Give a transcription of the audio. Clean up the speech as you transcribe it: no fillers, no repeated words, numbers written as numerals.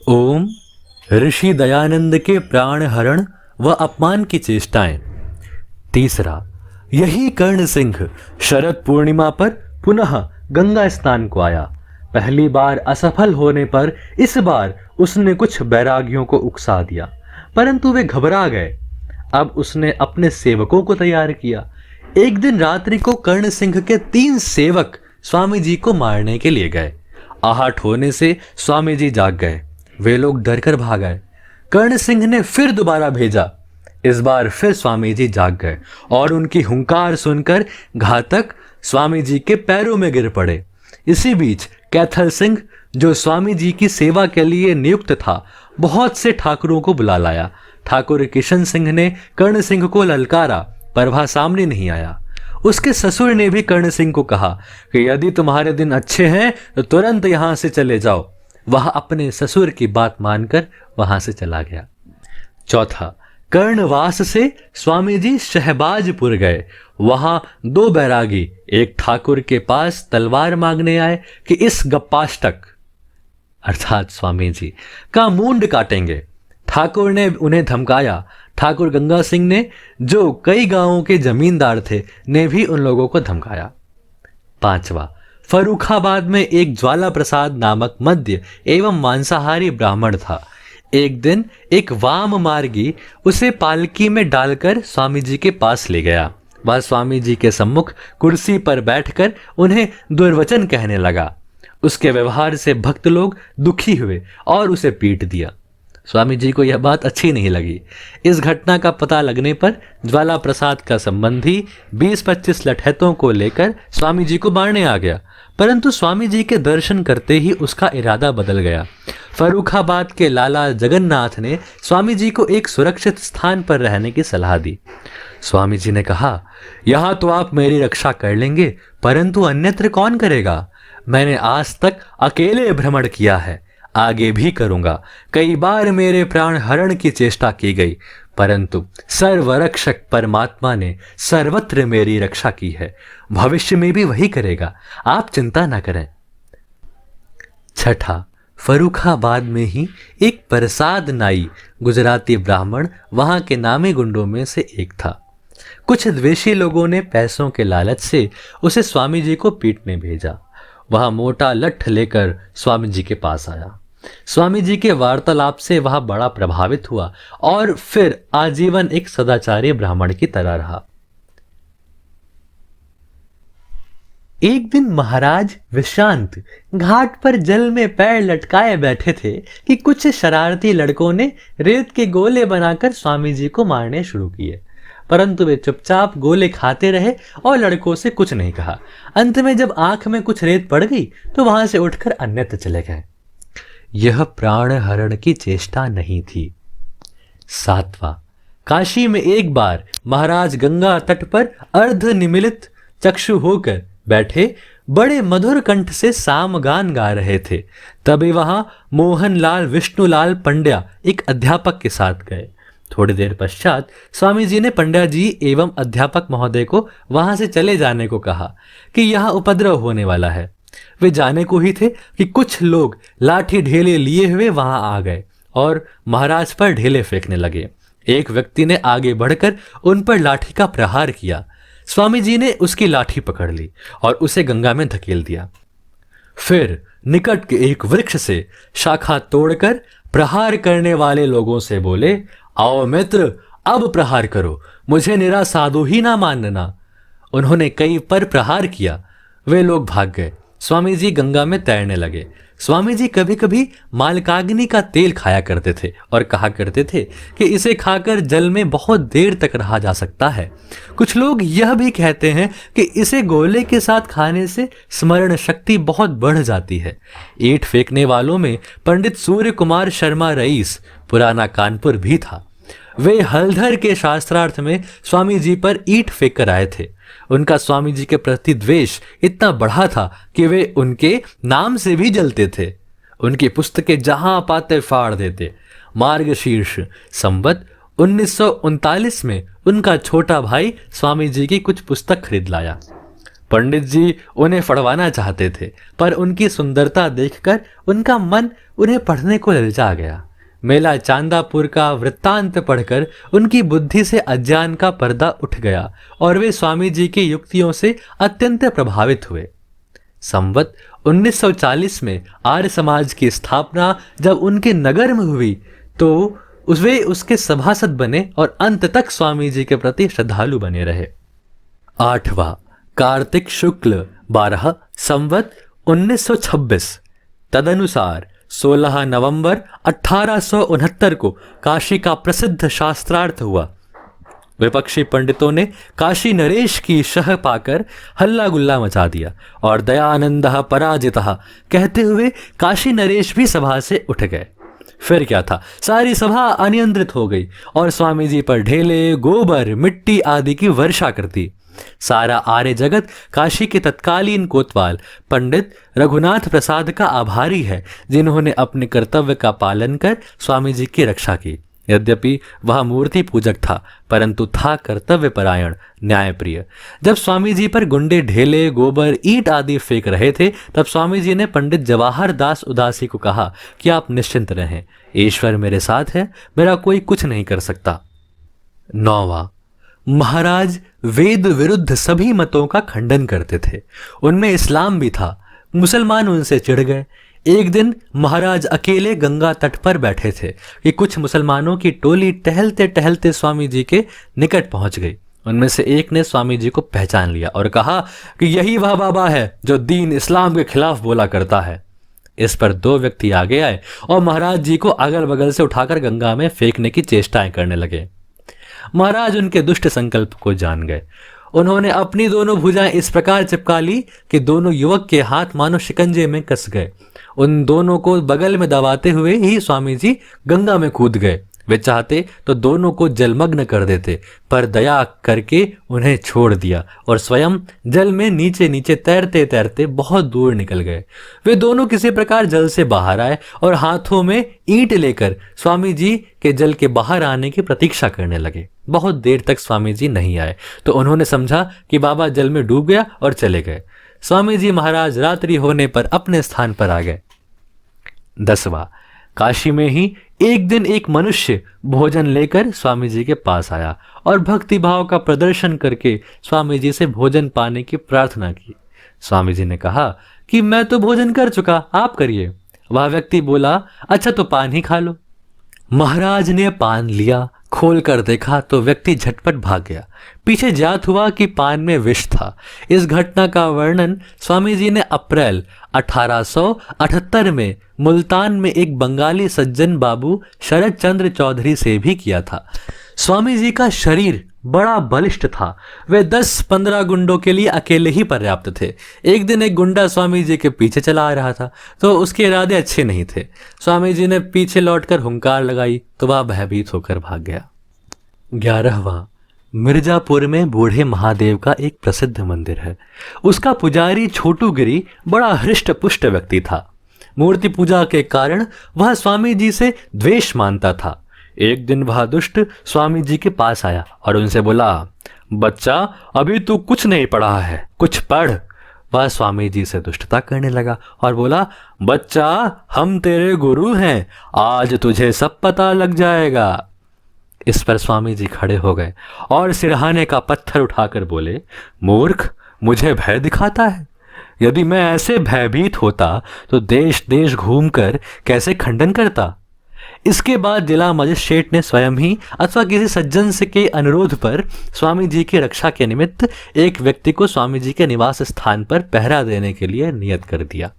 ओम। ऋषि दयानंद के प्राण हरण व अपमान की चेष्टाएं। तीसरा, यही कर्ण सिंह शरद पूर्णिमा पर पुनः गंगा स्नान को आया। पहली बार असफल होने पर इस बार उसने कुछ बैरागियों को उकसा दिया, परंतु वे घबरा गए। अब उसने अपने सेवकों को तैयार किया। एक दिन रात्रि को कर्ण सिंह के 3 सेवक स्वामी जी को मारने के लिए गए। आहट होने से स्वामी जी जाग गए। वे लोग डरकर भाग आए। कर्ण सिंह ने फिर दोबारा भेजा। इस बार फिर स्वामी जी जाग गए और उनकी हुंकार सुनकर घातक स्वामी जी के पैरों में गिर पड़े। इसी बीच कैथल सिंह, जो स्वामी जी की सेवा के लिए नियुक्त था, बहुत से ठाकुरों को बुला लाया। ठाकुर किशन सिंह ने कर्ण सिंह को ललकारा, पर वह सामने नहीं आया। उसके ससुर ने भी कर्ण सिंह को कहा कि यदि तुम्हारे दिन अच्छे हैं तो तुरंत यहां से चले जाओ। वह अपने ससुर की बात मानकर वहां से चला गया। चौथा, कर्णवास से स्वामी जी शहबाजपुर गए। वहां 2 बैरागी एक ठाकुर के पास तलवार मांगने आए कि इस गप्पाष्टक अर्थात स्वामी जी का मूंड काटेंगे। ठाकुर ने उन्हें धमकाया। ठाकुर गंगा सिंह ने, जो कई गांवों के जमींदार थे, ने भी उन लोगों को धमकाया। पांचवा, फर्रुखाबाद में एक ज्वाला प्रसाद नामक मद्य एवं मांसाहारी ब्राह्मण था। एक दिन एक वाम मार्गी उसे पालकी में डालकर स्वामी जी के पास ले गया। वह स्वामी जी के सम्मुख कुर्सी पर बैठकर उन्हें दुर्वचन कहने लगा। उसके व्यवहार से भक्त लोग दुखी हुए और उसे पीट दिया। स्वामी जी को यह बात अच्छी नहीं लगी। इस घटना का पता लगने पर ज्वाला प्रसाद का संबंधी 20-25 लठैतों को लेकर स्वामी जी को मारने आ गया, परंतु स्वामी जी के दर्शन करते ही उसका इरादा बदल गया। फर्रुखाबाद के लाला जगन्नाथ ने स्वामी जी को एक सुरक्षित स्थान पर रहने की सलाह दी। स्वामी जी ने कहा, यहाँ तो आप मेरी रक्षा कर लेंगे, परंतु अन्यत्र कौन करेगा? मैंने आज तक अकेले भ्रमण किया है, आगे भी करूंगा। कई बार मेरे प्राण हरण की चेष्टा की गई, परंतु सर्वरक्षक परमात्मा ने सर्वत्र मेरी रक्षा की है। भविष्य में भी वही करेगा, आप चिंता न करें। छठा, फर्रुखाबाद में ही एक प्रसाद नाई गुजराती ब्राह्मण वहां के नामी गुंडों में से एक था। कुछ द्वेषी लोगों ने पैसों के लालच से उसे स्वामी जी को पीटने भेजा। वह मोटा लठ लेकर स्वामी जी के पास आया। स्वामी जी के वार्तालाप से वह बड़ा प्रभावित हुआ और फिर आजीवन एक सदाचारी ब्राह्मण की तरह रहा। एक दिन महाराज विश्रांत घाट पर जल में पैर लटकाए बैठे थे कि कुछ शरारती लड़कों ने रेत के गोले बनाकर स्वामी जी को मारने शुरू किए, परंतु वे चुपचाप गोले खाते रहे और लड़कों से कुछ नहीं कहा। अंत में जब आंख में कुछ रेत पड़ गई तो वहां से उठकर अन्यत्र चले गए। यह प्राण हरण की चेष्टा नहीं थी। सातवां, काशी में एक बार महाराज गंगा तट पर अर्ध निमिलित चक्षु होकर बैठे बड़े मधुर कंठ से सामगान गा रहे थे। तभी वहां मोहनलाल विष्णुलाल पंड्या एक अध्यापक के साथ गए। थोड़ी देर पश्चात स्वामी जी ने पंड्या जी एवं अध्यापक महोदय को वहां से चले जाने को कहा कि यहाँ उपद्रव होने वाला है। वे जाने को ही थे कि कुछ लोग लाठी ढेले लिए हुए वहां आ गए और महाराज पर ढेले फेंकने लगे। एक व्यक्ति ने आगे बढ़कर उन पर लाठी का प्रहार किया। स्वामी जी ने उसकी लाठी पकड़ ली और उसे गंगा में धकेल दिया। फिर निकट के एक वृक्ष से शाखा तोड़कर प्रहार करने वाले लोगों से बोले, आओ मित्र, अब प्रहार करो, मुझे निरा साधु ही ना मानना। उन्होंने कई पर प्रहार किया। वे लोग भाग गए। स्वामी जी गंगा में तैरने लगे। स्वामी जी कभी कभी मालकाग्नि का तेल खाया करते थे और कहा करते थे कि इसे खाकर जल में बहुत देर तक रहा जा सकता है। कुछ लोग यह भी कहते हैं कि इसे गोले के साथ खाने से स्मरण शक्ति बहुत बढ़ जाती है। ईंट फेंकने वालों में पंडित सूर्य कुमार शर्मा रईस पुराना कानपुर भी था। वे हलधर के शास्त्रार्थ में स्वामी जी पर ईंट फेंक कर आए थे। उनका स्वामी जी के प्रति द्वेष इतना बढ़ा था कि वे उनके नाम से भी जलते थे। उनकी पुस्तकें जहां पाते फाड़ देते। मार्गशीर्ष संवत 1939 में उनका छोटा भाई स्वामी जी की कुछ पुस्तक खरीद लाया। पंडित जी उन्हें पढ़वाना चाहते थे, पर उनकी सुंदरता देखकर उनका मन उन्हें पढ़ने को ललचा गया। मेला चांदापुर का वृत्तांत पढ़कर उनकी बुद्धि से अज्ञान का पर्दा उठ गया और वे स्वामी जी की युक्तियों से अत्यंत प्रभावित हुए। संवत 1940 में आर्य समाज की स्थापना जब उनके नगर में हुई तो वे उसके सभासद बने और अंत तक स्वामी जी के प्रति श्रद्धालु बने रहे। 8वां कार्तिक शुक्ल 12 संवत 1926 तदनुसार 16 नवंबर 1869 को काशी का प्रसिद्ध शास्त्रार्थ हुआ। विपक्षी पंडितों ने काशी नरेश की शह पाकर हल्ला गुल्ला मचा दिया और दयानंदः पराजितः कहते हुए काशी नरेश भी सभा से उठ गए। फिर क्या था, सारी सभा अनियंत्रित हो गई और स्वामी जी पर ढेले, गोबर, मिट्टी आदि की वर्षा कर दी। सारा आर्य जगत काशी के तत्कालीन कोतवाल पंडित रघुनाथ प्रसाद का आभारी है, जिन्होंने अपने कर्तव्य का पालन कर स्वामी जी की रक्षा की। यद्यपि वह मूर्ति पूजक था, परंतु था कर्तव्य परायण, न्यायप्रिय। जब स्वामी जी पर गुंडे ढेले, गोबर, ईंट आदि फेंक रहे थे, तब स्वामी जी ने पंडित जवाहर दास उदासी को कहा कि आप निश्चिंत रहें, ईश्वर मेरे साथ है, मेरा कोई कुछ नहीं कर सकता। 9वां महाराज वेद विरुद्ध सभी मतों का खंडन करते थे, उनमें इस्लाम भी था। मुसलमान उनसे चिढ़ गए। एक दिन महाराज अकेले गंगा तट पर बैठे थे कि कुछ मुसलमानों की टोली टहलते टहलते स्वामी जी के निकट पहुंच गई। उनमें से एक ने स्वामी जी को पहचान लिया और कहा कि यही वह बाबा है जो दीन इस्लाम के खिलाफ बोला करता है। इस पर 2 व्यक्ति आगे आए और महाराज जी को अगल बगल से उठाकर गंगा में फेंकने की चेष्टाएं करने लगे। महाराज उनके दुष्ट संकल्प को जान गए। उन्होंने अपनी दोनों भुजाएं इस प्रकार चिपका ली कि दोनों युवक के हाथ मानो शिकंजे में कस गए। उन दोनों को बगल में दबाते हुए ही स्वामी जी गंगा में कूद गए। वे चाहते तो दोनों को जलमग्न कर देते, पर दया करके उन्हें छोड़ दिया और स्वयं जल में नीचे नीचे तैरते तैरते बहुत दूर निकल गए। वे दोनों किसी प्रकार जल से बाहर आए और हाथों में ईंट लेकर स्वामी जी के जल के बाहर आने की प्रतीक्षा करने लगे। बहुत देर तक स्वामी जी नहीं आए तो उन्होंने समझा कि बाबा जल में डूब गया और चले गए। स्वामी जी महाराज रात्रि होने पर अपने स्थान पर आ गए। 10वां काशी में ही एक दिन एक मनुष्य भोजन लेकर स्वामी जी के पास आया और भक्ति भाव का प्रदर्शन करके स्वामी जी से भोजन पाने की प्रार्थना की। स्वामी जी ने कहा कि मैं तो भोजन कर चुका, आप करिए। वह व्यक्ति बोला, अच्छा तो पान ही खा लो। महाराज ने पान लिया, खोल कर देखा तो व्यक्ति झटपट भाग गया। पीछे ज्ञात हुआ कि पान में विष था। इस घटना का वर्णन स्वामी जी ने अप्रैल 1878 में मुल्तान में एक बंगाली सज्जन बाबू शरद चंद्र चौधरी से भी किया था। स्वामी जी का शरीर बड़ा बलिष्ठ था। वे 10-15 गुंडों के लिए अकेले ही पर्याप्त थे। एक दिन एक गुंडा स्वामी जी के पीछे चला आ रहा था तो उसके इरादे अच्छे नहीं थे। स्वामी जी ने पीछे लौटकर हुंकार लगाई तो वह भयभीत होकर भाग गया। 11वां मिर्जापुर में बूढ़े महादेव का एक प्रसिद्ध मंदिर है। उसका पुजारी छोटू गिरी बड़ा हृष्ट पुष्ट व्यक्ति था। मूर्ति पूजा के कारण वह स्वामी जी से द्वेष मानता था। एक दिन वह दुष्ट स्वामी जी के पास आया और उनसे बोला, बच्चा अभी तू कुछ नहीं पढ़ा है, कुछ पढ़। वह स्वामी जी से दुष्टता करने लगा और बोला, बच्चा हम तेरे गुरु हैं, आज तुझे सब पता लग जाएगा। इस पर स्वामी जी खड़े हो गए और सिरहाने का पत्थर उठाकर बोले, मूर्ख मुझे भय दिखाता है। यदि मैं ऐसे भयभीत होता तो देश देश घूमकर कैसे खंडन करता। इसके बाद जिला मजिस्ट्रेट ने स्वयं ही अथवा किसी सज्जन से के अनुरोध पर स्वामी जी की रक्षा के निमित्त एक व्यक्ति को स्वामी जी के निवास स्थान पर पहरा देने के लिए नियत कर दिया।